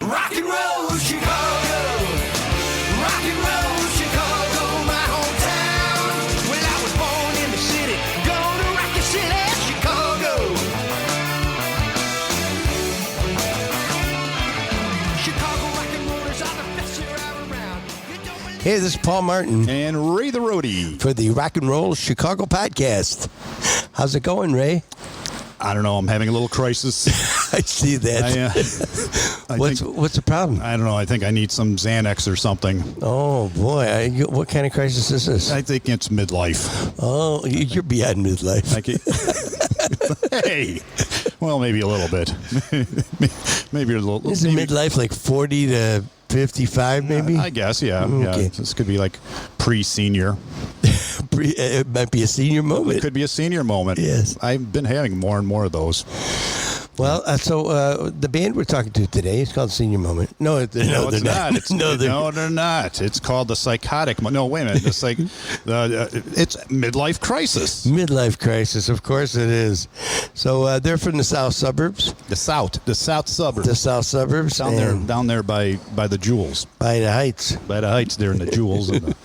Rock and roll Chicago, rock and roll Chicago, my hometown. Well, I was born in the city, gonna rock the city, Chicago. Chicago rock and rollers are the best here around. Hey, this is Paul Martin And Ray the Roadie. for the Rock and Roll Chicago podcast. How's it going, Ray? I don't know. I'm having a little crisis. I see that. What's the problem? I don't know. I think I need some Xanax or something. Oh, boy. What kind of crisis is this? I think it's midlife. Oh, you're beyond midlife. Hey. Well, maybe a little bit. Maybe a little. Isn't midlife like 40 to 55, maybe? I guess, yeah. Okay. Yeah. This could be like pre-senior. It might be a senior moment. It could be a senior moment. Yes. I've been having more and more of those. Well, so the band we're talking to today is called Senior Moment. No, it's they're not. not. They're not. It's called the Psychotic. No, wait a minute. It's like it's Midlife Crisis. Midlife Crisis, of course it is. So they're from the south suburbs. The south suburbs. The south suburbs. Down there by the Jewels. By the Heights. By the Heights there in the Jewels. And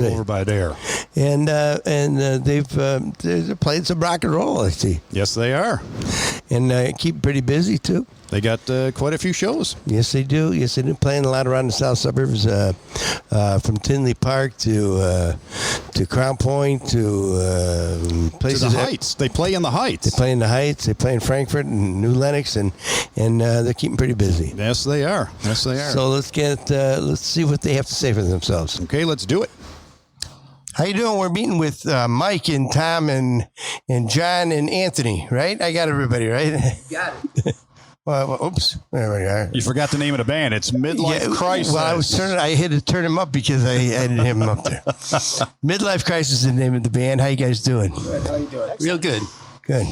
over by there. And they've played some rock and roll, I see. Yes, they are. And keep pretty busy, too. They got quite a few shows. Yes, they do. Yes, they do. Playing a lot around the south suburbs, from Tinley Park to Crown Point to places. To the Heights. They play in the Heights. They play in the Heights. They play in Frankfurt and New Lenox, and they're keeping pretty busy. Yes, they are. Yes, they are. So let's see what they have to say for themselves. Okay, let's do it. How you doing? We're meeting with Mike and Tom and John and Anthony, right? I got everybody, right? Got it. Oops. There we are. You forgot the name of the band. It's Midlife Crisis. Well, I had to turn him up because I didn't have him up there. Midlife Crisis is the name of the band. How you guys doing? Good. How you doing? Real good. Good.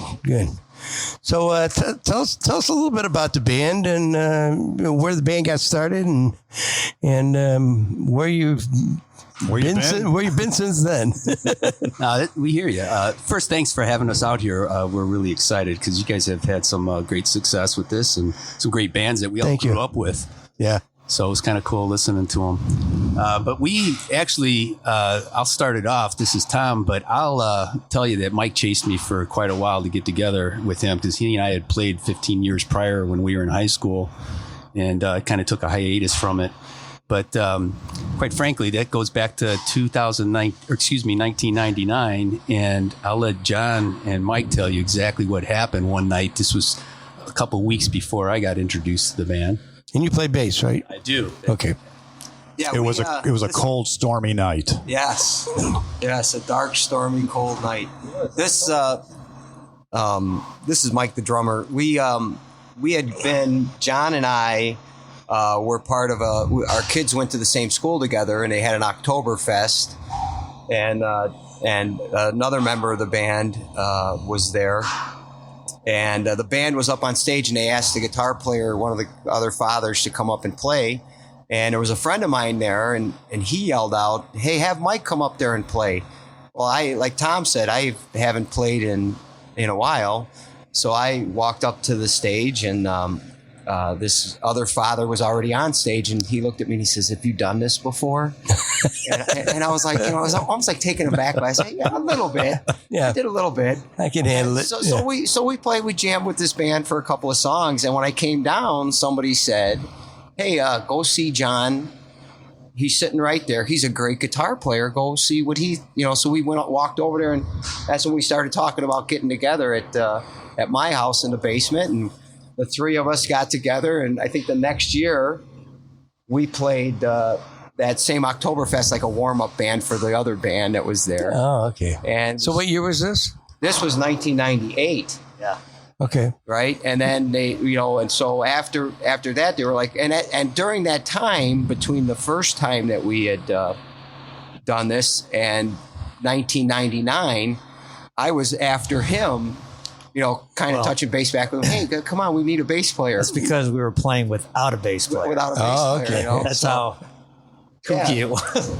So tell us a little bit about the band and where the band got started and where you've where you been since then. We hear you. First, thanks for having us out here. We're really excited because you guys have had some great success with this and some great bands that we all grew up with. Yeah. So it was kind of cool listening to them. But we actually, I'll start it off. This is Tom, but I'll tell you that Mike chased me for quite a while to get together with him because he and I had played 15 years prior when we were in high school and kind of took a hiatus from it. But quite frankly, that goes back to 1999, and I'll let John and Mike tell you exactly what happened one night. This was a couple weeks before I got introduced to the band. And you play bass, right? I do. Okay. Yeah, It was a cold, stormy night. Yes, a dark, stormy, cold night. This is Mike, the drummer. We had been, John and I were part of our kids went to the same school together, and they had an Oktoberfest, and another member of the band was there. And the band was up on stage, and they asked the guitar player, one of the other fathers, to come up and play. And there was a friend of mine there, and he yelled out, "Hey, have Mike come up there and play." Well, like Tom said, I haven't played in a while. So I walked up to the stage, and this other father was already on stage, and he looked at me and he says, "Have you done this before?" and I was like, I was almost like taken aback by it. I said, "Yeah, a little bit. Yeah. I did a little bit. I can handle it." So we jammed with this band for a couple of songs, and when I came down, somebody said, "Hey, go see John. He's sitting right there. He's a great guitar player. Go see what he." So we walked over there, and that's when we started talking about getting together at my house in the basement, and the three of us got together, and I think the next year we played that same Oktoberfest like a warm-up band for the other band that was there. Oh, okay. And so what year was this? This was 1998. Yeah. Okay. Right. And then they, and so after that, they were like, and during that time between the first time that we had done this and 1999, I was after him, kind of touching bass back with him. Hey, come on, we need a bass player. That's because we were playing without a bass player. Without a bass player. Okay. That's how kooky it was.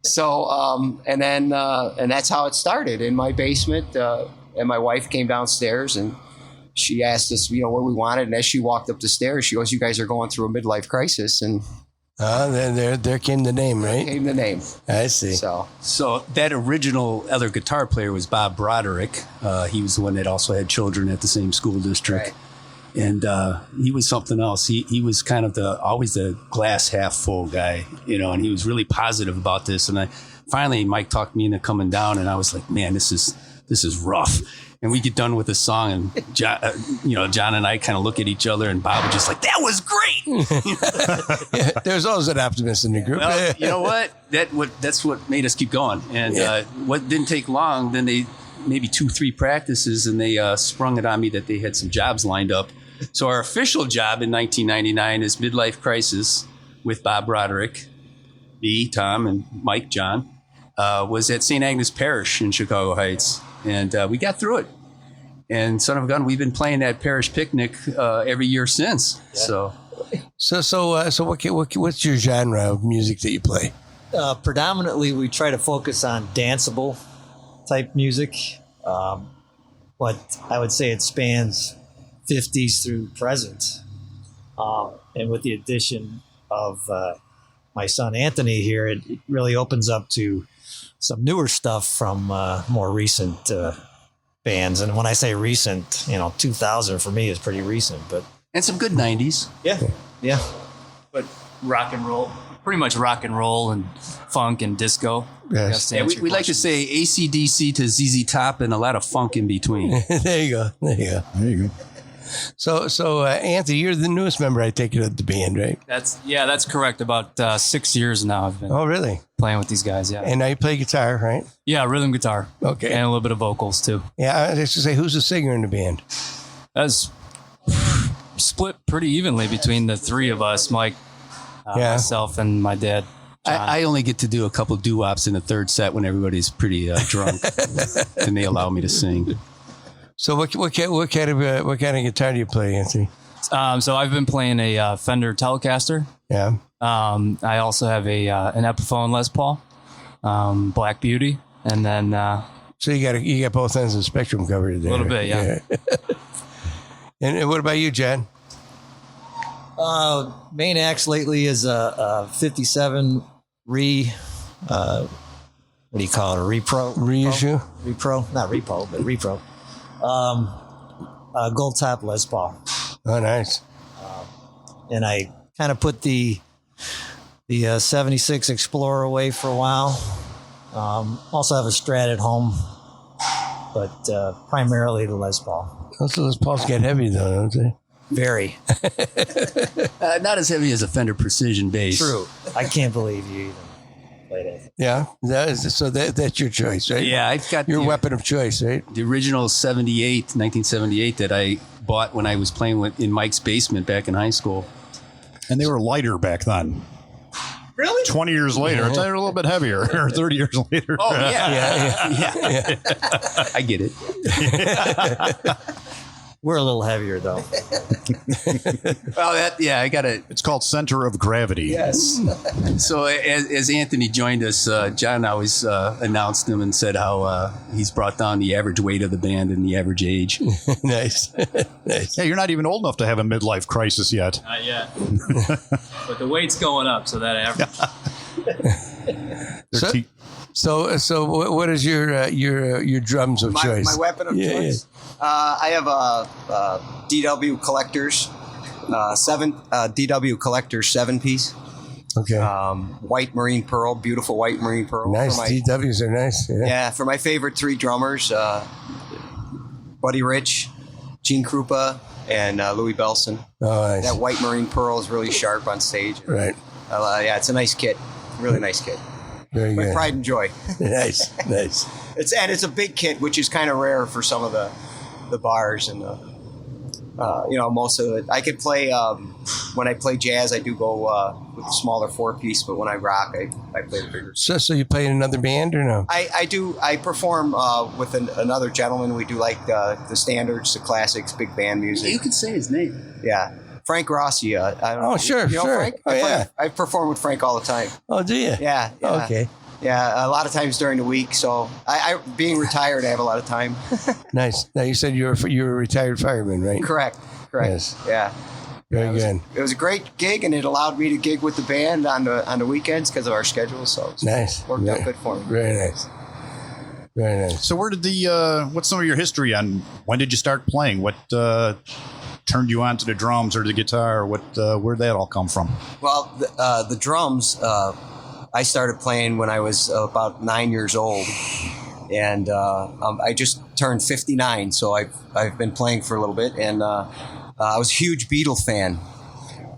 So, and that's how it started in my basement. And my wife came downstairs and she asked us, what we wanted. And as she walked up the stairs, she goes, "You guys are going through a midlife crisis." And there came the name, right? came the name. I see. So that original other guitar player was Bob Broderick. He was the one that also had children at the same school district. Right. And he was something else. He was kind of always the glass half full guy, and he was really positive about this. And finally, Mike talked me into coming down, and I was like, man, this is rough. And we get done with the song, and John and I kind of look at each other, and Bob was just like, "That was great." Yeah, there's always an optimist in the group. Well, you know what? That's what made us keep going. And what didn't take long, then they maybe 2-3 practices, and they sprung it on me that they had some jobs lined up. So our official job in 1999 is Midlife Crisis with Bob Broderick, me, Tom, and Mike, John, was at St. Agnes Parish in Chicago Heights. And we got through it. And son of a gun, we've been playing that parish picnic every year since. Yeah. So what's your genre of music that you play? Predominantly, we try to focus on danceable type music, but I would say it spans 50s through present. And with the addition of my son Anthony here, it really opens up to some newer stuff from more recent bands. And when I say recent, 2000 for me is pretty recent. And some good 90s. Yeah. But rock and roll, pretty much rock and roll and funk and disco. Yes. Yeah, we like to say AC/DC to ZZ Top and a lot of funk in between. There you go. So Anthony, you're the newest member, I take it, of the band, right? That's correct. About 6 years now I've been really? playing with these guys. Yeah. And now you play guitar, right? Yeah, rhythm guitar. Okay. And a little bit of vocals too. Yeah, I was just to say, who's the singer in the band? That's split pretty evenly between the three of us, Mike, myself, and my dad. I only get to do a couple doo-wops in the third set when everybody's pretty drunk, and they allow me to sing. So what kind of guitar do you play, Anthony? So I've been playing a Fender Telecaster. Yeah. I also have an Epiphone Les Paul, Black Beauty, and then. So you got both ends of the spectrum covered there. A little bit, yeah. And what about you, John? Main axe lately is a 57 what do you call it? A repro? Reissue? Repro, not repo, but repro. Gold top Les Paul. Oh, nice. And I kind of put the 76 Explorer away for a while. Also have a Strat at home, but primarily the Les Paul. Those Les Pauls get heavy, though, don't they? Very. Not as heavy as a Fender Precision bass. True. I can't believe you even played it. Yeah, that's your choice, right? Yeah, I've got your weapon of choice, right? The original 1978 that I bought when I was playing in Mike's basement back in high school. And they were lighter back then. Really? 20 years later, it's a little bit hevier, or 30 years later. Oh, yeah. I get it. We're a little heavier, though. Well, I got it. It's called center of gravity. Yes. So as Anthony joined us, John always announced him and said how he's brought down the average weight of the band and the average age. Nice. Nice. Yeah, you're not even old enough to have a midlife crisis yet. Not yet. But the weight's going up, so that average. So what is your drums of choice? My weapon of choice? Yeah. I have DW Collectors, DW Collectors 7-piece. Okay. White marine pearl, beautiful white marine pearl. Nice. DWs are nice. Yeah, for my favorite 3 drummers, Buddy Rich, Gene Krupa, and Louis Belson. Oh, nice. That white marine pearl is really sharp on stage. Right. Yeah, it's a nice kit. Really nice kit. Very good. My pride and joy. Nice. It's a big kit, which is kind of rare for some of the bars and most of it. I could play when I play jazz. I do go with the smaller 4-piece, but when I rock, I play the bigger. So you play in another band or no? I do. I perform with another gentleman. We do like the standards, the classics, big band music. You could say his name. Yeah. Frank Rossi. I don't know. Sure, you know sure. Frank? Oh, yeah. I perform with Frank all the time. Oh, do you? Yeah. Okay. Yeah, a lot of times during the week. So I being retired, I have a lot of time. Nice. Now you said you were a retired fireman, right? Correct. Yes. Yeah. Very good. It was a great gig, and it allowed me to gig with the band on the weekends because of our schedule. So it's Nice. worked out good for me. Very nice. Very nice. So where did what's some of your history on when did you start playing? What turned you on to the drums or the guitar? Where'd that all come from? Well, the drums, I started playing when I was about 9 years old, and I just turned 59, so I've been playing for a little bit, and I was a huge Beatles fan.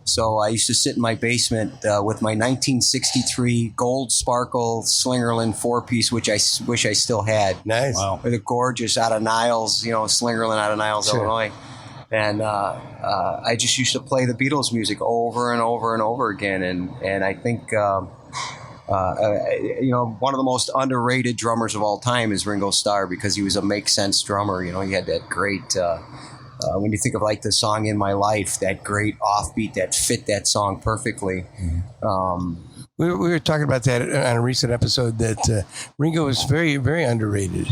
So I used to sit in my basement with my 1963 gold sparkle Slingerland 4-piece, which I wish I still had. Nice. Wow. With a gorgeous out of Niles, Slingerland out of Niles, Sure. Illinois. And I just used to play the Beatles music over and over and over again. And I think, one of the most underrated drummers of all time is Ringo Starr, because he was a make sense drummer. He had that great... when you think of like the song "In My Life," that great offbeat that fit that song perfectly. We were talking about that on a recent episode that Ringo was very, very underrated.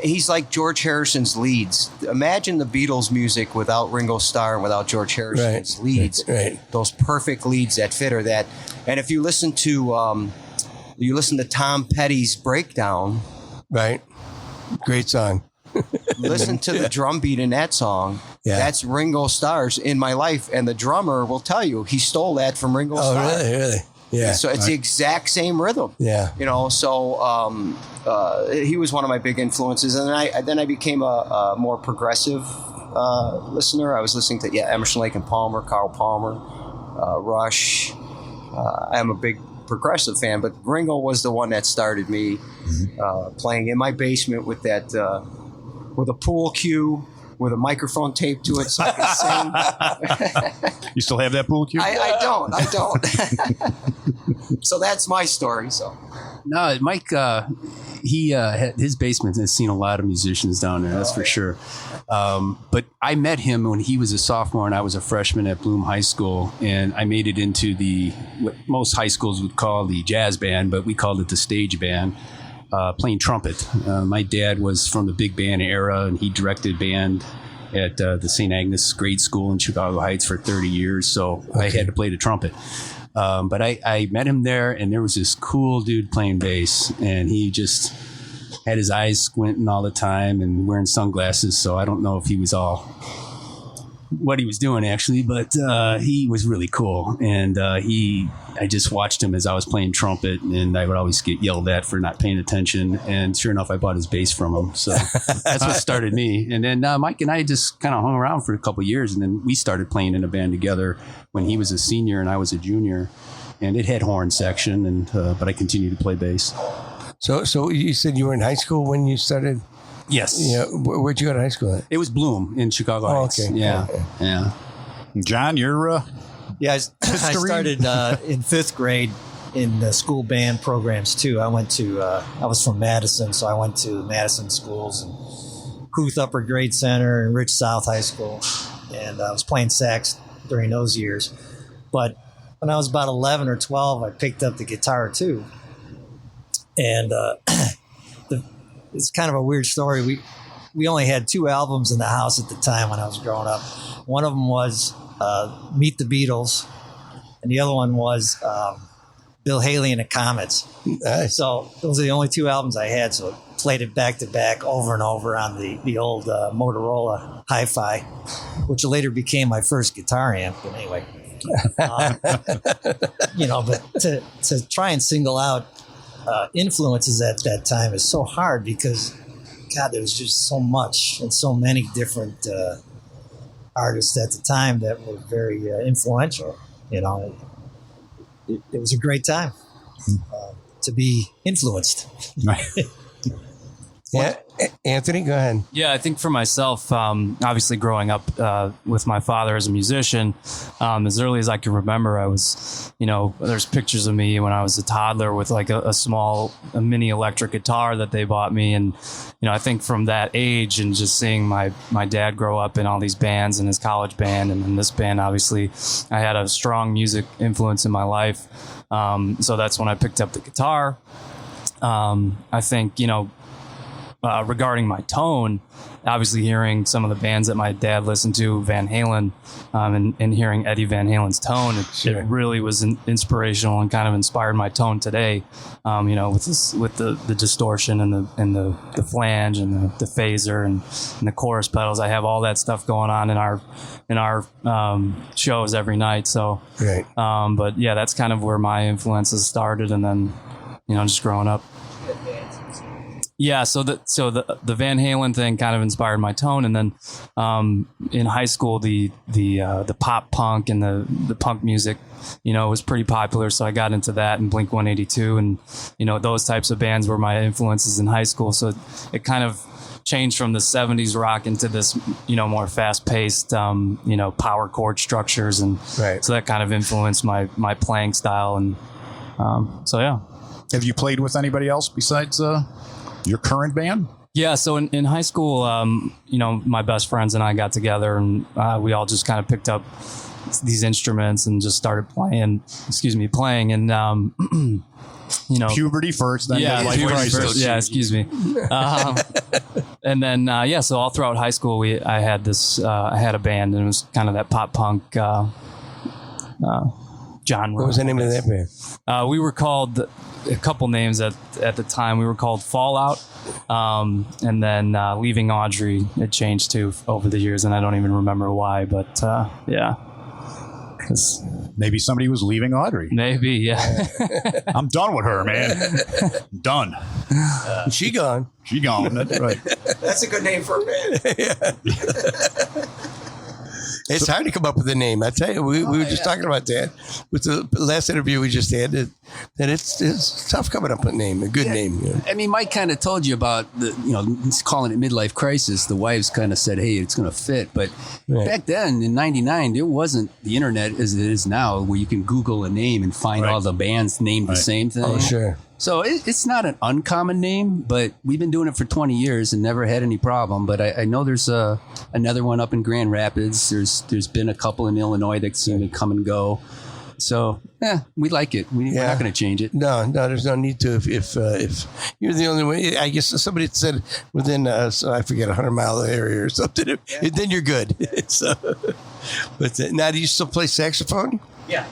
He's like George Harrison's leads. Imagine the Beatles music without Ringo Starr and without George Harrison's leads. Right. Those perfect leads that fit or that. And if you listen to Tom Petty's breakdown, Right. Great song. listen to the drum beat in that song. Yeah. That's Ringo Starr's "In My Life," and the drummer will tell you he stole that from Ringo Oh, Starr. really? Yeah. So it's the exact same rhythm. Yeah. So he was one of my big influences, and then I became a more progressive listener. I was listening to Emerson, Lake and Palmer, Carl Palmer, Rush. I'm a big progressive fan, but Ringo was the one that started me playing in my basement with that with a pool cue with a microphone taped to it so I could sing. You still have that pool cue? I don't. So that's my story. So No, Mike, his basement has seen a lot of musicians down there, that's for sure. But I met him when he was a sophomore and I was a freshman at Bloom High School, and I made it into what most high schools would call the jazz band, but we called it the stage band, playing trumpet. My dad was from the big band era, and he directed band at the St. Agnes grade school in Chicago Heights for 30 years, so I had to play the trumpet. But I met him there, and there was this cool dude playing bass, and he just had his eyes squinting all the time and wearing sunglasses, so I don't know if he was what he was doing actually, but he was really cool. And I just watched him as I was playing trumpet, and I would always get yelled at for not paying attention, and sure enough I bought his bass from him, so that's what started me. And then Mike and I just kind of hung around for a couple of years, and then we started playing in a band together when he was a senior and I was a junior, and it had horn section, and but I continued to play bass. So you said you were in high school when you started? Yes. Yeah. Where'd you go to high school at? It was Bloom in Chicago Heights. Okay. Yeah. Okay. Yeah. John, you're Yeah, I started in 5th grade in the school band programs too. I was from Madison, so I went to Madison schools and Huth Upper Grade Center and Rich South High School, and I was playing sax during those years. But when I was about 11 or 12, I picked up the guitar too, and it's kind of a weird story. We only had 2 albums in the house at the time when I was growing up. One of them was Meet the Beatles, and the other one was Bill Haley and the Comets. Nice. So those are the only 2 albums I had, so I played it back to back over and over on the old Motorola Hi-Fi, which later became my first guitar amp. But anyway, but to try and single out influences at that time is so hard because, God, there was just so much and so many different artists at the time that were very influential. It was a great time to be influenced. Yeah, Anthony, go ahead. Yeah, I think for myself, obviously growing up with my father as a musician, as early as I can remember, I was, there's pictures of me when I was a toddler with like a mini electric guitar that they bought me. And, I think from that age and just seeing my dad grow up in all these bands and his college band and in this band, obviously I had a strong music influence in my life. So that's when I picked up the guitar. I think, regarding my tone, obviously hearing some of the bands that my dad listened to, Van Halen, and hearing Eddie Van Halen's tone, it really was inspirational and kind of inspired my tone today. With the distortion and the flange and the phaser and the chorus pedals. I have all that stuff going on in our shows every night. So, right. But yeah, that's kind of where my influences started, and then just growing up. Yeah, so the Van Halen thing kind of inspired my tone, and then in high school the pop punk and the punk music, was pretty popular, so I got into that, and Blink-182 and those types of bands were my influences in high school. So it kind of changed from the 70s rock into this more fast-paced power chord structures, and right. So that kind of influenced my playing style, and so yeah. Have you played with anybody else besides your current band? Yeah, so in high school, my best friends and I got together, and we all just kind of picked up these instruments and just started playing, and puberty first, then puberty crisis. first. Yeah, excuse me. And then so all throughout high school, I had a band, and it was kind of that pop punk genre. What was the name of that band? We were called a couple names at the time. We were called Fallout, and then Leaving Audrey. It changed too over the years, and I don't even remember why. But yeah, maybe somebody was leaving Audrey. Maybe, yeah. I'm done with her, man. Done. She gone. She gone. That's right. That's a good name for a band. It's hard to come up with a name. I tell you, we were just talking about that with the last interview we just had. That it's tough coming up with a name, a good name. I mean, Mike kind of told you about calling it Midlife Crisis. The wives kind of said, "Hey, it's going to fit." But back then in '99, there wasn't the internet as it is now, where you can Google a name and find all the bands named the same thing. Oh, sure. So it's not an uncommon name, but we've been doing it for 20 years and never had any problem. But I know there's another one up in Grand Rapids. There's been a couple in Illinois that seem to come and go. So we like it. We're not going to change it. No, there's no need to. If you're the only way, I guess somebody said within I forget 100-mile area or something, then you're good. So, but now, do you still play saxophone? Yeah,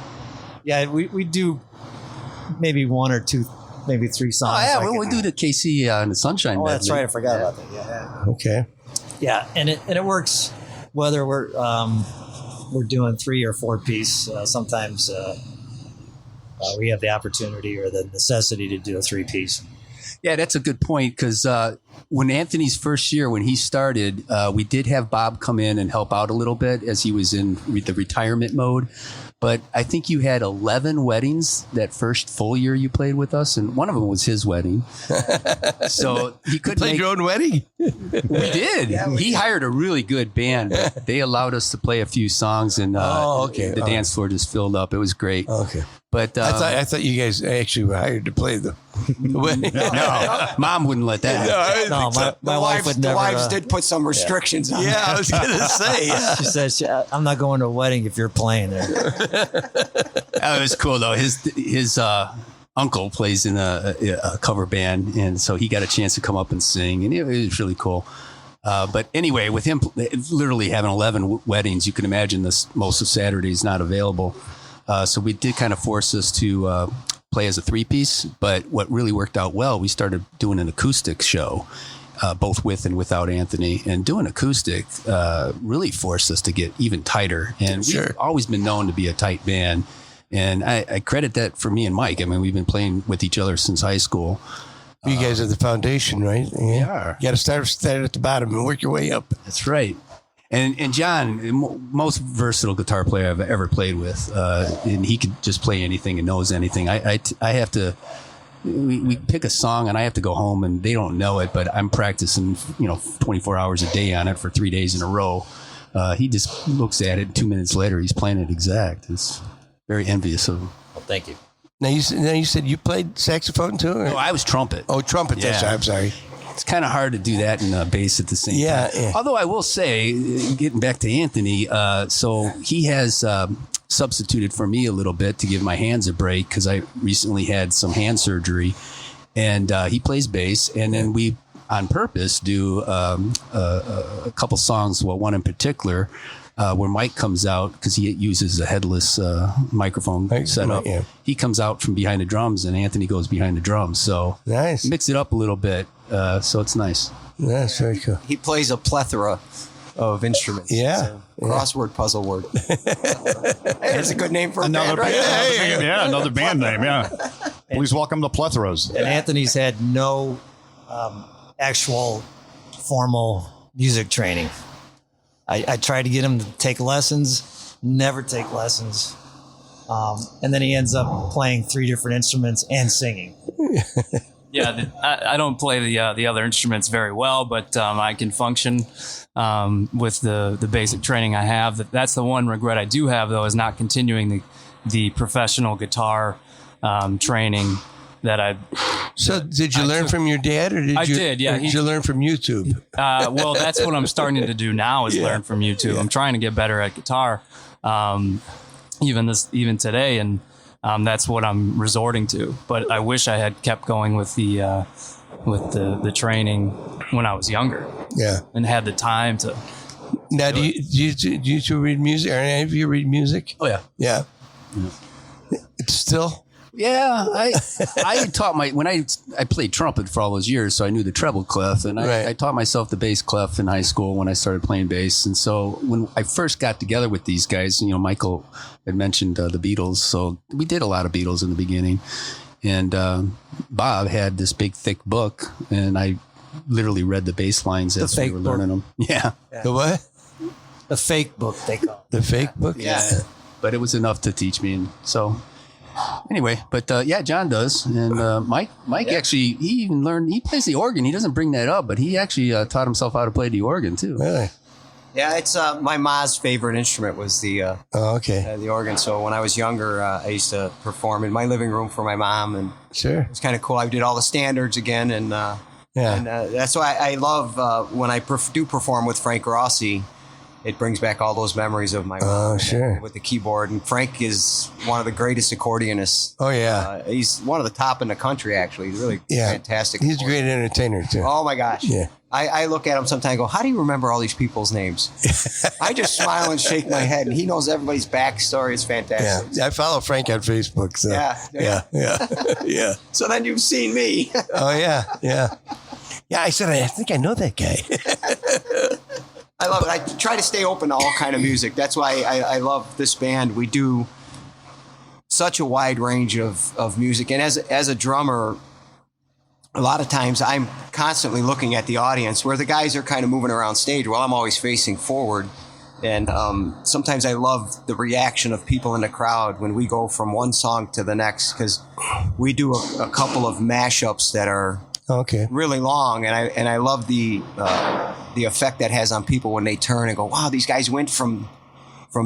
we do maybe one or two. Maybe 3 songs. Oh, yeah, we do the KC and the Sunshine. Oh, that's right. I forgot about that. Yeah. Okay. Yeah, and it works whether we're doing 3 or 4 piece. Sometimes we have the opportunity or the necessity to do a 3 piece. Yeah, that's a good point, because when Anthony's first year, when he started, we did have Bob come in and help out a little bit as he was in the retirement mode. But I think you had 11 weddings that first full year you played with us, and one of them was his wedding. So he couldn't play your own wedding. We did. He hired a really good band. But they allowed us to play a few songs, and the dance floor just filled up. It was great. Okay. But I thought you guys actually were hired to play the wedding. No, Mom wouldn't let that happen. No, my wife would never. The wives did put some restrictions on. Yeah, I was going to say. Yeah. She says, "I'm not going to a wedding if you're playing there." That was cool though. His uncle plays in a cover band, and so he got a chance to come up and sing, and it was really cool. But anyway, with him literally having 11 weddings, you can imagine most of Saturday's not available. So we did kind of force us to play as a 3-piece. But what really worked out well, we started doing an acoustic show, both with and without Anthony. And doing acoustic really forced us to get even tighter. And we've always been known to be a tight band. And I credit that for me and Mike. I mean, we've been playing with each other since high school. You guys are the foundation, right? We are. You got to start at the bottom and work your way up. That's right. And John, most versatile guitar player I've ever played with, and he could just play anything and knows anything. I have to. We pick a song and I have to go home and they don't know it, but I'm practicing 24 hours a day on it for 3 days in a row. He just looks at it and 2 minutes later he's playing it exact. It's very envious of him. Well, thank you. Now you said you played saxophone too? Or? No, I was trumpet. Oh, trumpet. Yeah. I'm sorry. It's kind of hard to do that and bass at the same time. Yeah. Although I will say, getting back to Anthony, so he has substituted for me a little bit to give my hands a break because I recently had some hand surgery. and he plays bass. And then we, on purpose, do a couple songs. Well, one in particular, where Mike comes out because he uses a headless microphone setup. Yeah. He comes out from behind the drums, and Anthony goes behind the drums. So Nice. mix it up a little bit. So it's nice. That's very cool. He plays a plethora of instruments. Yeah. It's a crossword puzzle word. Hey, there's a good name for a Another band right band, there. another band name. Yeah. Please welcome the Plethoras. And Anthony's had no actual formal music training. I tried to get him to take lessons, never take lessons. And then he ends up playing 3 different instruments and singing. Yeah, I don't play the other instruments very well, but I can function with the basic training I have. That's the one regret I do have, though, is not continuing the professional guitar training that I. So did you learn from your dad, or did I you? did, yeah. Or did you learn from YouTube? Well, that's what I'm starting to do now is learn from YouTube. Yeah. I'm trying to get better at guitar, even today, and that's what I'm resorting to. But I wish I had kept going with the training when I was younger. Yeah, and had the time to. Now, do you two read music? Or any of you read music? Oh yeah, yeah. It's still. Yeah, I taught when I played trumpet for all those years, so I knew the treble clef, and I taught myself the bass clef in high school when I started playing bass. And so when I first got together with these guys, Michael had mentioned the Beatles, so we did a lot of Beatles in the beginning. And Bob had this big thick book, and I literally read the bass lines as we were learning them. Yeah. The what? The fake book, they call it. The fake book? Yeah. But it was enough to teach me, and so. Anyway, but John does, and Mike actually he even learned. He plays the organ. He doesn't bring that up, but he actually taught himself how to play the organ too. Really? Yeah, it's my ma's favorite instrument was the the organ. So when I was younger, I used to perform in my living room for my mom, and sure, it was kind of cool. I did all the standards again, and that's why I love when I do perform with Frank Rossi. It brings back all those memories of my mom with the keyboard. And Frank is one of the greatest accordionists. Oh, yeah. He's one of the top in the country, actually. He's really fantastic. He's a great entertainer, too. Oh, my gosh. Yeah. I look at him sometimes and go, how do you remember all these people's names? I just smile and shake my head, and he knows everybody's backstory. It's fantastic. Yeah. I follow Frank on Facebook. So. Yeah. So then you've seen me. Oh, yeah. Yeah, I said, I think I know that guy. I love it. I try to stay open to all kind of music. That's why I love this band. We do such a wide range of music. And as a drummer, a lot of times I'm constantly looking at the audience where the guys are kind of moving around stage while I'm always facing forward. And sometimes I love the reaction of people in the crowd when we go from one song to the next, because we do a couple of mashups that are really long, and I love the effect that has on people when they turn and go, wow, these guys went from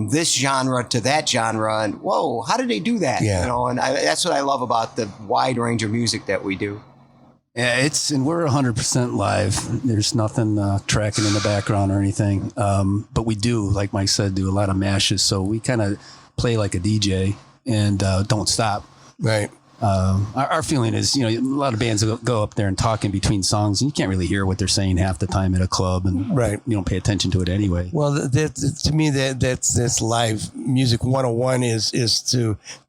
this genre to that genre, and whoa, how did they do that? Yeah. And that's what I love about the wide range of music that we do. Yeah, and we're 100% live. There's nothing tracking in the background or anything. But we do, like Mike said, do a lot of mashes. So we kind of play like a DJ and don't stop. Right. Our feeling is, a lot of bands go up there and talk in between songs, and you can't really hear what they're saying half the time at a club, and you don't pay attention to it anyway. Well, to me, that's live music 101 is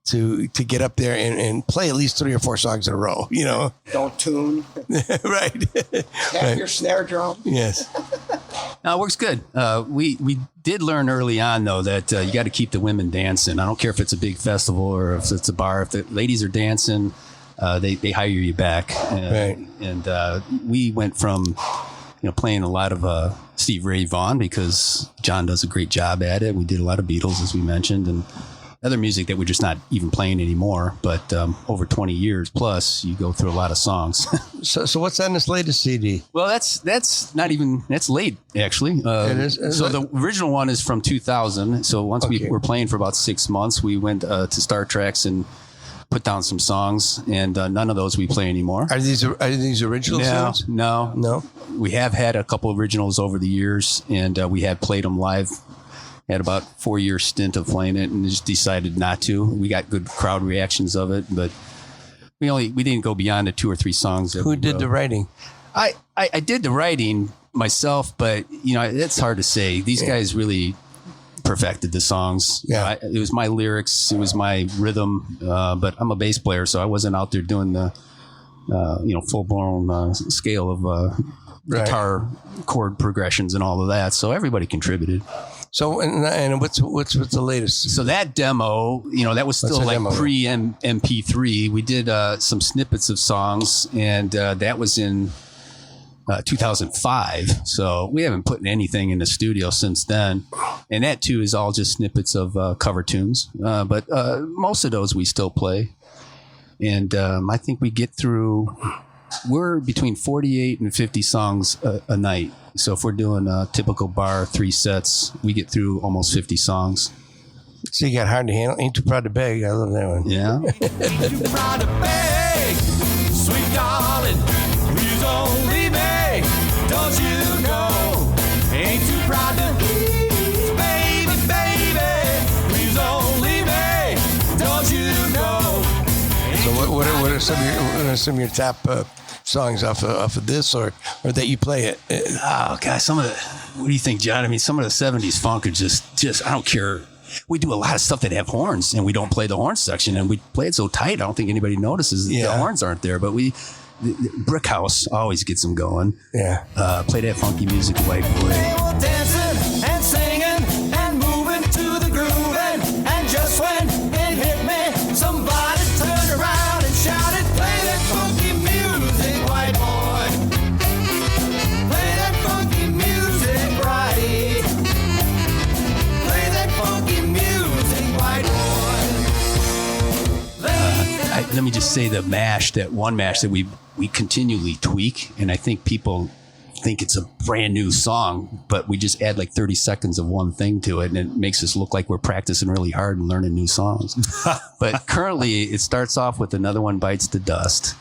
to get up there and play at least 3 or 4 songs in a row. Don't tune. Right. Tap your snare drum. Yes. No, it works good. We did learn early on, though, that you got to keep the women dancing. I don't care if it's a big festival or if it's a bar. If the ladies are dancing, they hire you back. And we went from playing a lot of Steve Ray Vaughan because John does a great job at it. We did a lot of Beatles, as we mentioned, and other music that we're just not even playing anymore. But over 20 years plus, you go through a lot of songs. So what's on this latest CD? Well, that's late, actually. It is? So the original one is from 2000. So once we were playing for about 6 months, we went to Star Treks and put down some songs, and none of those we play anymore. Are these original songs? No. We have had a couple originals over the years, and we have played them live. Had about 4-year stint of playing it and just decided not to. We got good crowd reactions of it, but We didn't go beyond the 2 or 3 songs. Who did the writing? I did the writing myself, but it's hard to say. These guys really perfected the songs. Yeah. It was my lyrics, it was my rhythm, but I'm a bass player, so I wasn't out there doing the full blown scale of guitar chord progressions and all of that. So everybody contributed. So and what's the latest? So that demo, that was still like pre MP3. We did some snippets of songs, and that was in 2005. So we haven't put anything in the studio since then. And that too is all just snippets of cover tunes. But most of those we still play. And I think we get through, we're between 48 and 50 songs a night. So if we're doing a typical bar, 3 sets, we get through almost 50 songs. So you got Hard to Handle, Ain't Too Proud to Beg. I love that one. Yeah. Ain't too proud to beg, sweet darling, please only me. Don't you know? Ain't too proud to baby, baby, please only me. Don't you know? So what are some of your top songs off of this, or that you play it? Oh gosh, what do you think, John? I mean, some of the 70s funk are just I don't care. We do a lot of stuff that have horns, and we don't play the horn section, and we play it so tight, I don't think anybody notices that the horns aren't there. But the Brick House always gets them going. Yeah. Play that funky music, White Boy. They were dancing and singing and moving to the groove, and just when it hit me, somebody turned around and shouted, "Play that funky music, white boy. Play that funky music, right. Play that funky music, white boy." Let me just say that one mash that we continually tweak, and I think people think it's a brand new song, but we just add like 30 seconds of one thing to it, and it makes us look like we're practicing really hard and learning new songs. But currently it starts off with Another One Bites the Dust.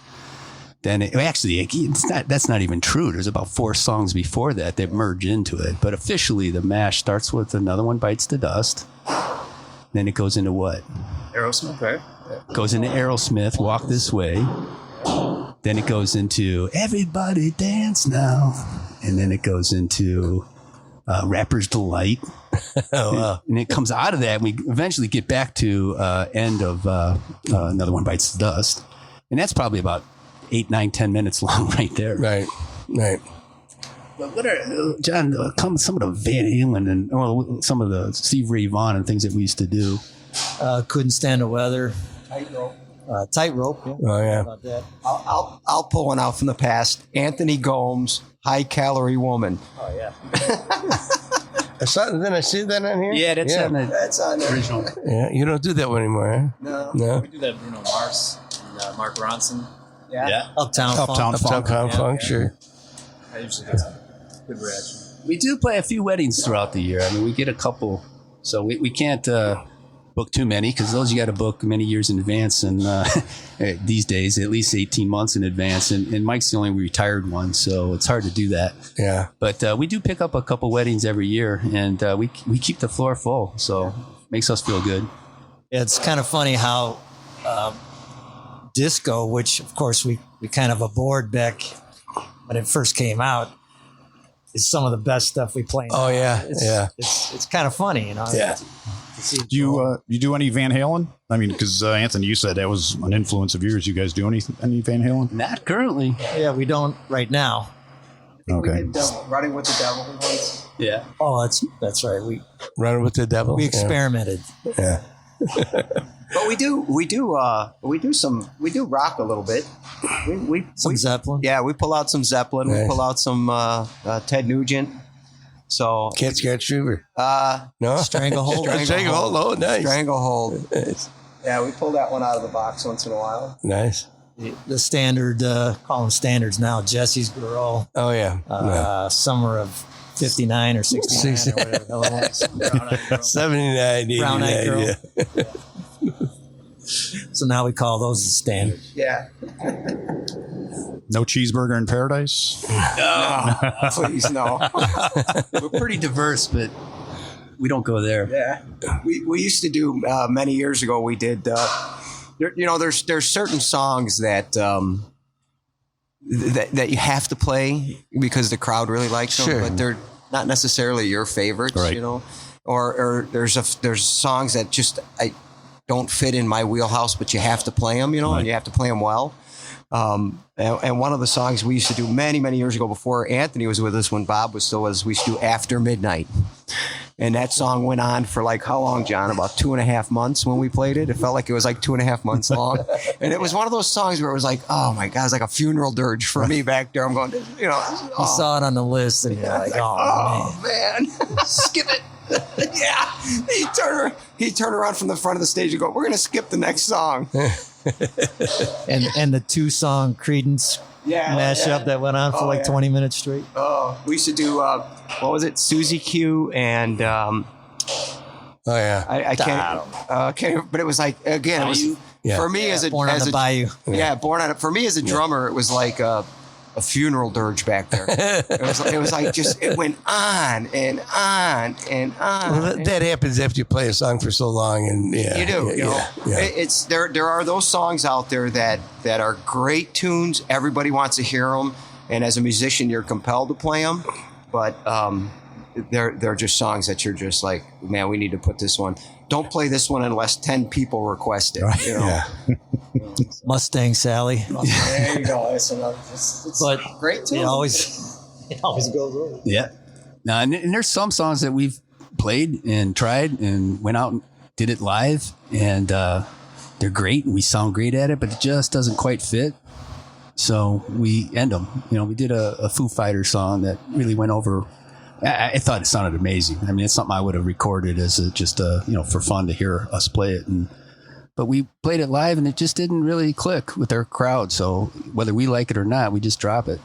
Then that's not even true. There's about 4 songs before that merge into it, but officially the mash starts with Another One Bites the Dust. Then it goes into what? Aerosmith, right? Goes into Aerosmith, Walk This Way. Then it goes into Everybody Dance Now. And then it goes into Rapper's Delight. Oh, wow. And it comes out of that, and we eventually get back to end of Another One Bites the Dust. And that's probably about 8, 9, 10 minutes long right there. Right. But what are, John, some of the Van Halen and some of the Steve Ray Vaughan and things that we used to do? Couldn't Stand the Weather. Tightrope. Yeah. Oh, yeah. How about that? I'll pull one out from the past. Anthony Gomes, High Calorie Woman. Oh yeah. Didn't I see that on here? Yeah, that's on the original. Yeah, you don't do that one anymore, huh? No. We do that Bruno Mars and Mark Ronson. Yeah. Uptown Uptown Funk, sure. I usually get some good reaction. We do play a few weddings throughout the year. I mean, we get a couple, so we can't book too many, because those you got to book many years in advance, and these days at least 18 months in advance. And Mike's the only retired one, so it's hard to do that. Yeah. But we do pick up a couple weddings every year, and we keep the floor full, so makes us feel good. It's kind of funny how disco, which of course we kind of abhorred back when it first came out, is some of the best stuff we play now. Oh yeah, It's kind of funny, you know. Yeah. Do you do any Van Halen? I mean, because Anthony, you said that was an influence of yours. You guys do any Van Halen? Not currently. Yeah, we don't right now. Okay. We did Running with the Devil once. Yeah. Oh, that's right. Running with the Devil. We experimented. Yeah. But we do rock a little bit. We Zeppelin. Yeah, we pull out some Zeppelin. Nice. We pull out some Ted Nugent. So Can't Scratch Trooper. No. Stranglehold. Stranglehold. Oh, nice. Stranglehold. Nice. Yeah, we pull that one out of the box once in a while. Nice. The standard, call them standards now. Jesse's Girl. Oh yeah. Summer of 59 or 69 or whatever the hell it was. Brown Eyed Girl. 79, Brown Eyed 89, Girl. yeah. So now we call those the standards. Yeah. No Cheeseburger in Paradise? Please, no. We're pretty diverse, but we don't go there. Yeah. We used to do, many years ago, we did there's certain songs that that you have to play because the crowd really likes them, but they're not necessarily your favorites, Right. Or there's songs that just I don't fit in my wheelhouse, but you have to play them, and you have to play them well. And one of the songs we used to do many, many years ago before Anthony was with us, when Bob was still with us, we used to do After Midnight. And that song went on for like how long, John? About 2.5 months when we played it. It felt like it was like 2.5 months long. And it was one of those songs where it was like, oh my God, it's like a funeral dirge for me back there. I'm going, You saw it on the list and you're like, oh man, skip it. Yeah. He'd turn around from the front of the stage and go, we're going to skip the next song. And the 2-song Creedence mashup that went on for 20 minutes straight. Oh, we used to do, what was it? Susie Q and, I can't, but it was like, again, it was, for me as a, Born on the Bayou. For me as a drummer, it was like a funeral dirge back there. It was like it went on and on and on. Well, that happens after you play a song for so long, and you do. It's there are those songs out there that are great tunes. Everybody wants to hear them, and as a musician, you're compelled to play them. But they're just songs that you're just like, man, we need to put this one. Don't play this one unless 10 people request it. Right. Yeah. Mustang Sally. There you go. It's But great tune. it always goes over. Yeah. Now, and there's some songs that we've played and tried and went out and did it live, and they're great and we sound great at it, but it just doesn't quite fit. So we end them. We did a Foo Fighters song that really went over. I thought it sounded amazing. I mean, it's something I would have recorded as just for fun to hear us play it. But we played it live and it just didn't really click with our crowd. So whether we like it or not, we just drop it.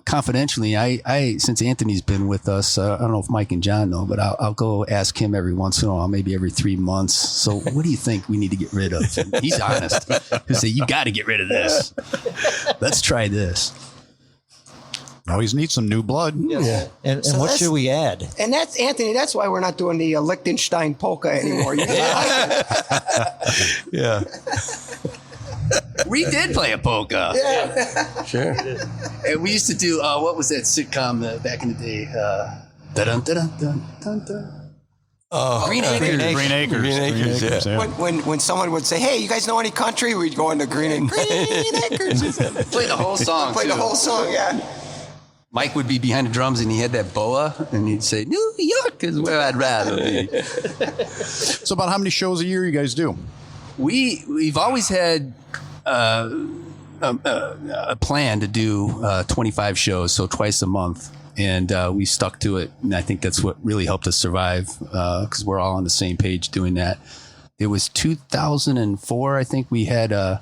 Confidentially, I since Anthony's been with us, I don't know if Mike and John know, but I'll go ask him every once in a while, maybe every 3 months. So what do you think we need to get rid of? And he's honest. He'll say, you got to get rid of this. Let's try this. Always need some new blood. Yeah. And what should we add? And that's Anthony. That's why we're not doing the Liechtenstein polka anymore. Yeah. We did play a polka. Yeah. Sure. And we used to do, what was that sitcom back in the day? Green Acres. Green Acres. Yeah. When someone would say, "Hey, you guys know any country?" We'd go into Green Acres. Play the whole song. Play the whole song. Yeah. Mike would be behind the drums and he had that boa and he'd say, New York is where I'd rather be. So about how many shows a year you guys do? We've always had a plan to do 25 shows, so twice a month. And we stuck to it. And I think that's what really helped us survive because we're all on the same page doing that. It was 2004, I think we had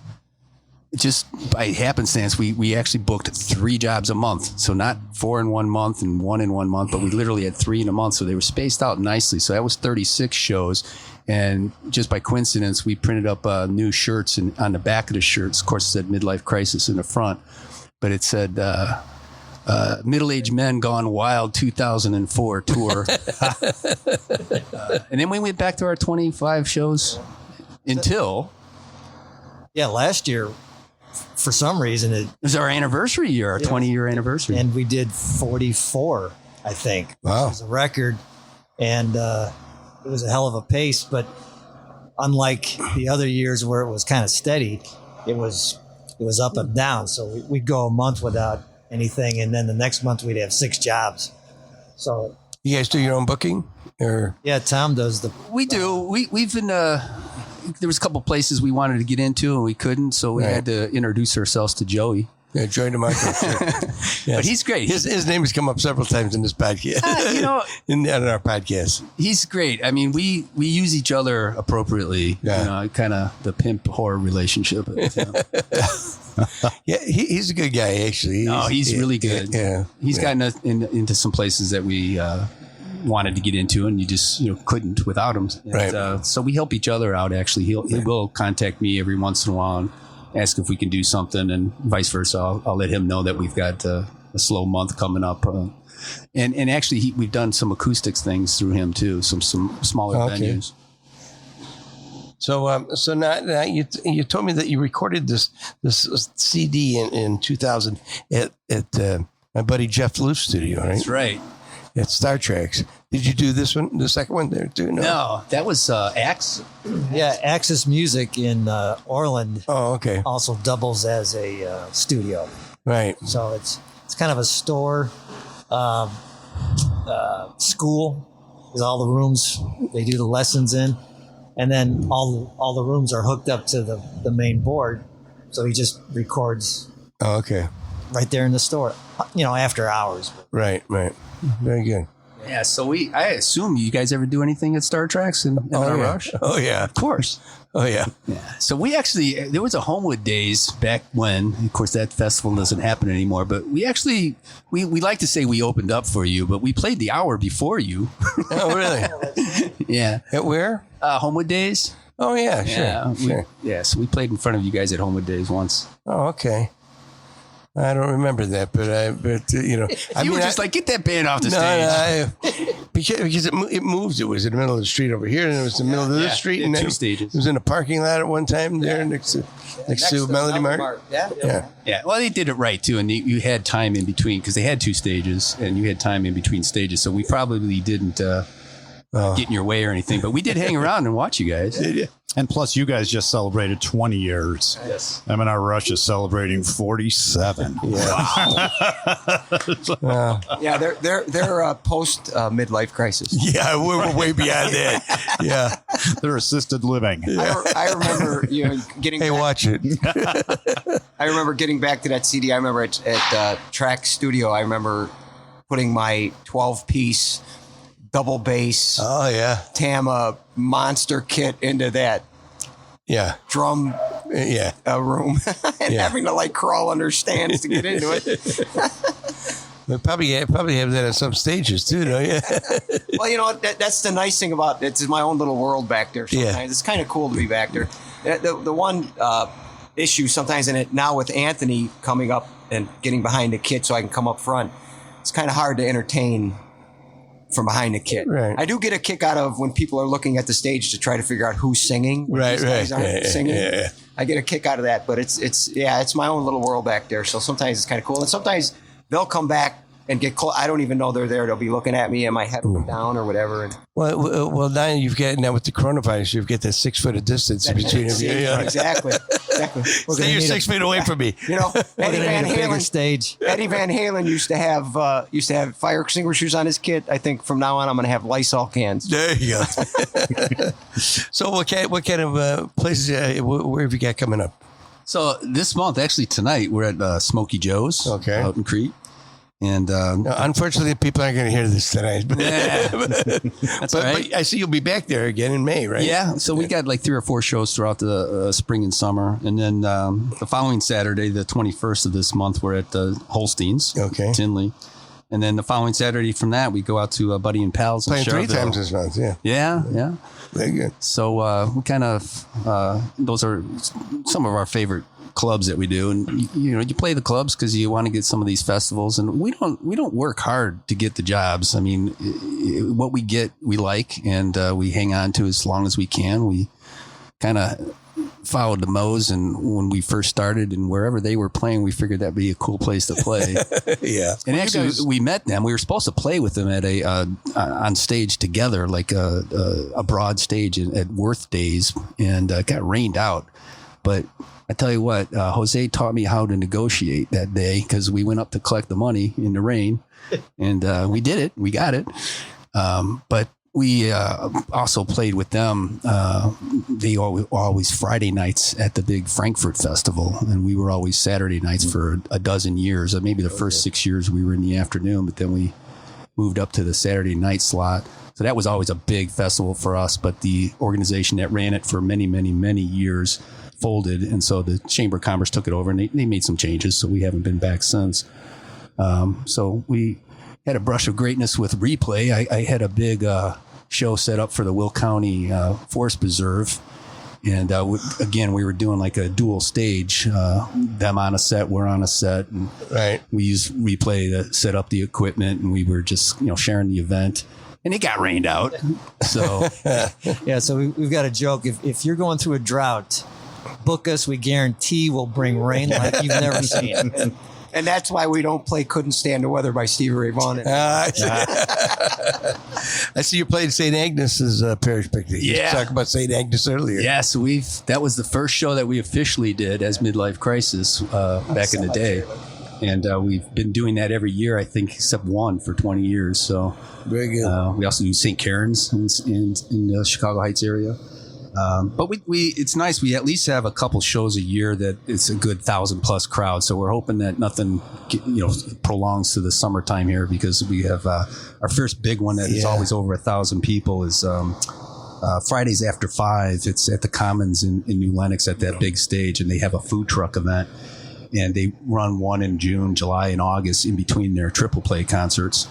just by happenstance, we actually booked 3 jobs a month. So not 4 in 1 month and 1 in 1 month, but we literally had 3 in a month. So they were spaced out nicely. So that was 36 shows. And just by coincidence, we printed up new shirts, and on the back of the shirts, of course, it said Midlife Crisis in the front, but it said Middle-Aged Men Gone Wild 2004 tour. And then we went back to our 25 shows until... Yeah, last year, for some reason, it was our anniversary year, our 20-year anniversary. And we did 44, I think. Wow. It was a record. And it was a hell of a pace, but unlike the other years where it was kind of steady, it was up and down. So we'd go a month without anything, and then the next month we'd have 6 jobs. So You guys do your own booking? Or yeah, Tom does the... We do. We've been... there was a couple places we wanted to get into and we couldn't, so we had to introduce ourselves to Joey. Yeah, Joey DeMarco. Sure. Yes. But he's great. His name has come up several times in this podcast. In our podcast. He's great. I mean, we use each other appropriately. Yeah. Kind of the pimp whore relationship. Yeah, he's a good guy, actually. He's really good. Yeah. He's gotten us into some places that we wanted to get into, and you just couldn't without him. And, right. So we help each other out. Actually, he will contact me every once in a while and ask if we can do something, and vice versa. I'll let him know that we've got a slow month coming up. And actually, we've done some acoustics things through him too. Some smaller venues. So now you told me that you recorded this CD in 2000 at my buddy Jeff Luce's studio, right? That's right. At Star Treks. Did you do this one, the second one there too? No, that was Axe. Yeah, Axis Music in Orland Oh, okay. also doubles as a studio. Right. So it's kind of a store, school, with all the rooms they do the lessons in, and then all the rooms are hooked up to the main board, so he just records Oh, okay. right there in the store, after hours. Right. Very good. Yeah, so I assume you guys ever do anything at Star Treks and M&R Rush? Oh, yeah. Of course. Oh, yeah. Yeah. So we actually, there was a Homewood Days back when, of course, that festival doesn't happen anymore, but we actually, we like to say we opened up for you, but we played the hour before you. Oh, really? Yeah. At where? Homewood Days. Oh, yeah, sure. Yeah, so we played in front of you guys at Homewood Days once. Oh, okay. I don't remember that, but You were just like, get that band off the stage. Because it moved. It was in the middle of the street over here, and it was in the middle of this street, and then two stages. It was in a parking lot at one time there next to Melody Mart. Yeah. Yeah, well, they did it right too, and you had time in between because they had two stages, and you had time in between stages. So we probably didn't get in your way or anything, but we did hang around and watch you guys. And plus, you guys just celebrated 20 years. Yes. M&R Rush is celebrating 47. Yeah, they're post midlife crisis. Yeah, we're way beyond that. Yeah. They're assisted living. I remember getting. Hey, watch it. I remember getting back to that CD. I remember at Track Studio. I remember putting my 12-piece double bass Oh, yeah. Tama monster kit into that Yeah. drum Yeah. room and having to crawl under stands to get into it. We probably have that at some stages too, don't you? Well, that's the nice thing about it. It's my own little world back there. Sometimes it's kind of cool to be back there. The one issue sometimes in it now with Anthony coming up and getting behind the kit so I can come up front, it's kind of hard to entertain from behind the kit. Right. I do get a kick out of when people are looking at the stage to try to figure out who's singing. Right, These guys aren't singing. Yeah. I get a kick out of that, but it's my own little world back there. So sometimes it's kind of cool, and sometimes they'll come back and get close. I don't even know they're there. They'll be looking at me, and my head will go down or whatever. And Well, now with the coronavirus, you've got that 6 foot of distance between you. Yeah. Exactly. Stay your 6 feet away from me. Eddie Van a bigger Halen stage. Eddie Van Halen used to have fire extinguishers on his kit. I think from now on I'm going to have Lysol cans. There you go. So what kind of places? Where have you got coming up? So this month, actually tonight, we're at Smoky Joe's out in Crete. And unfortunately, people aren't going to hear this tonight. That's all right. But I see you'll be back there again in May, right? Yeah. So we got 3 or 4 shows throughout the spring and summer. And then the following Saturday, the 21st of this month, we're at Holstein's, Tinley. And then the following Saturday from that, we go out to Buddy and Pals. Playing 3 times this month, Yeah. Very good. So we kind of, those are some of our favorite clubs that we do, and you play the clubs because you want to get some of these festivals, and we don't work hard to get the jobs. I mean, what we get we like, and we hang on to as long as we can. We kind of followed the Mo's, and when we first started and wherever they were playing, we figured that'd be a cool place to play. Yeah. And actually we met them. We were supposed to play with them at on stage together, like a broad stage at Worth Days, and got rained out. But I tell you what, Jose taught me how to negotiate that day, because we went up to collect the money in the rain, and we did it. We got it. But we also played with them. They always Friday nights at the big Frankfurt Festival, and we were always Saturday nights for a dozen years. Maybe the first 6 years we were in the afternoon, but then we moved up to the Saturday night slot. So that was always a big festival for us. But the organization that ran it for many, many, many years folded, and so the Chamber of Commerce took it over, and they made some changes, so we haven't been back since. So we had a brush of greatness with Replay. I had a big show set up for the Will County Forest Preserve, and again, we were doing like a dual stage, them on a set, we're on a set, and we used Replay to set up the equipment, and we were just sharing the event. And it got rained out. So Yeah, so we've got a joke. If you're going through a drought, book us. We guarantee we'll bring rain like you've never seen. And that's why we don't play "Couldn't Stand the Weather" by Stevie Ray Vaughan. I see you played St. Agnes's parish picnic. You Yeah. talked about St. Agnes earlier. yeah, so that was the first show that we officially did as Midlife Crisis back in the day. And we've been doing that every year, I think, except one for 20 years. So Very good. we also do St. Karen's in the Chicago Heights area. But it's nice. We at least have a couple shows a year that it's a good 1,000+ crowd. So we're hoping that nothing, prolongs to the summertime here, because we have our first big one that is always over 1,000 people is Fridays after 5. It's at the Commons in New Lenox at that big stage, and they have a food truck event. And they run one in June, July, and August in between their triple play concerts.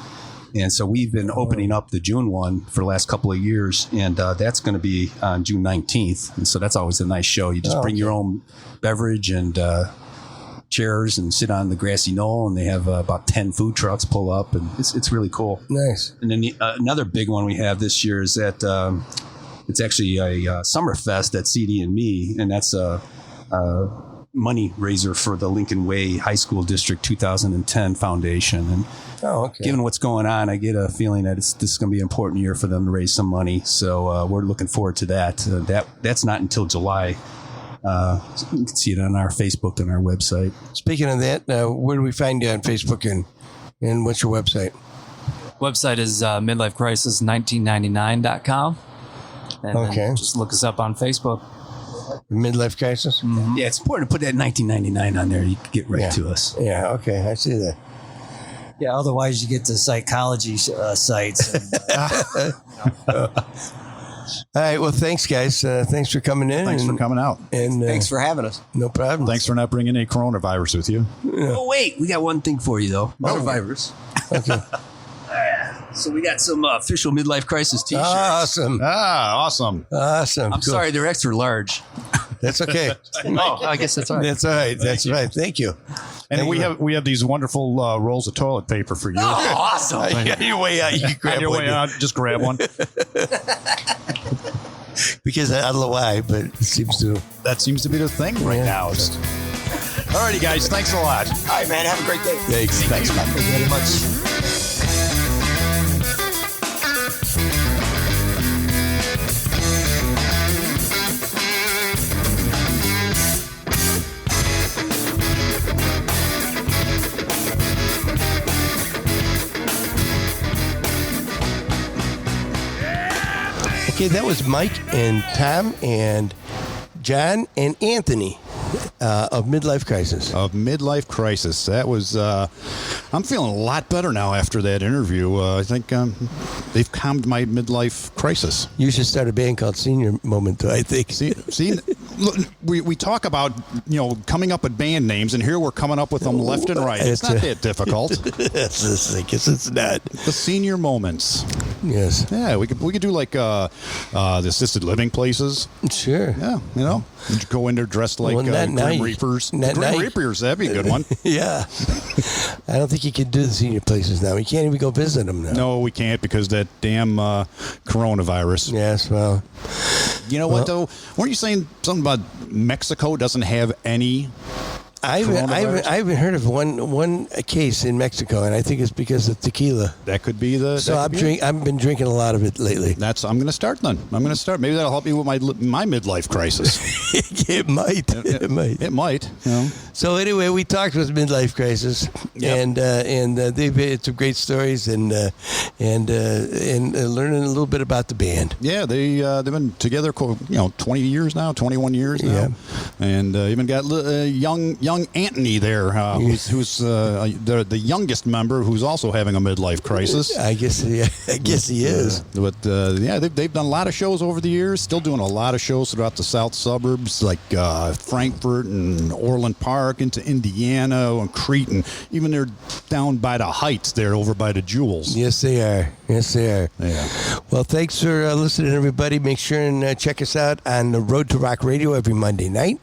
And so we've been opening up the June one for the last couple of years, and that's going to be on June 19th. And so that's always a nice show. You just bring your own beverage and chairs and sit on the grassy knoll, and they have about 10 food trucks pull up, and it's really cool. Nice. And then another big one we have this year is at it's actually a summer fest at CD and Me, and that's a money raiser for the Lincoln Way High School District 2010 Foundation. And given what's going on, I get a feeling that this is going to be an important year for them to raise some money. So we're looking forward to that. That's not until July. You can see it on our Facebook and our website. Speaking of that, where do we find you on Facebook, and what's your website? Website is midlifecrisis1999.com. And then just look us up on Facebook. Midlife Crisis? Mm-hmm. Yeah, it's important to put that 1999 on there. You can get right to us. Yeah, okay. I see that. Yeah, otherwise you get to psychology sites. And, All right. Well, thanks, guys. Thanks for coming in. Thanks for coming out. And Thanks for having us. No problem. Thanks for not bringing any coronavirus with you. Oh, wait. We got one thing for you, though. Another virus. Okay. So we got some official Midlife Crisis T-shirts. Awesome. Awesome. Awesome. I'm sorry, they're extra large. That's okay. Oh, I guess that's all right. That's all right. That's right. Thank you. And we have these wonderful rolls of toilet paper for you. Oh, awesome. On your way out, you can grab On your one. way out, just grab one. Because I don't know why, but it seems to. That seems to be the thing right now. Alrighty, guys. Thanks a lot. All right, man. Have a great day. Thanks. Thanks, man. Thank you very much. Okay, that was Mike and Tom and John and Anthony of Midlife Crisis. Of Midlife Crisis. That was, I'm feeling a lot better now after that interview. I think they've calmed my midlife crisis. You should start a band called Senior Moment, I think. See, look, we talk about, coming up with band names, and here we're coming up with them left and right. It's not that difficult. I guess it's not. The Senior Moments. Yes. Yeah, we could do like the assisted living places. Sure. Yeah, you go in there dressed like Grim Reapers. Grim Reapers, that'd be a good one. Yeah. I don't think you can do the senior places now. We can't even go visit them now. No, we can't because that damn coronavirus. Yes, well. You know what, though? Weren't you saying something about Mexico doesn't have any I haven't heard of one case in Mexico, and I think it's because of tequila. That could be the. So I've been drinking a lot of it lately. I'm going to start then. Maybe that'll help me with my midlife crisis. It might. It might. It might. So anyway, we talked with Midlife Crisis, and they've had some great stories and learning a little bit about the band. Yeah, they've been together, 20 years now, 21 years now, Yeah. And even got young Anthony there, who's the youngest member, who's also having a midlife crisis. I guess he is. But they've done a lot of shows over the years. Still doing a lot of shows throughout the south suburbs, like Frankfurt and Orland Park, into Indiana and Crete, and even they're down by the Heights there, over by the Jewels. Yes, they are. Yes, they are. Yeah. Well, thanks for listening, everybody. Make sure and check us out on the Road to Rock Radio every Monday night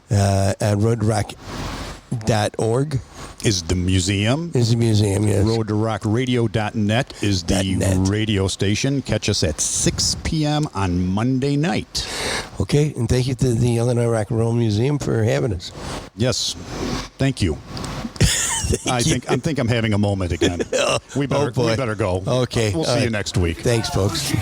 at roadtorock.org. is the museum. Is the museum, yes. RoadToRockRadio.net is the radio station. Catch us at 6 p.m. on Monday night. Okay, and thank you to the Illinois Rock and Roll Museum for having us. Yes, thank you. I think I'm having a moment again. We better go. Okay. We'll see you next week. Thanks, folks.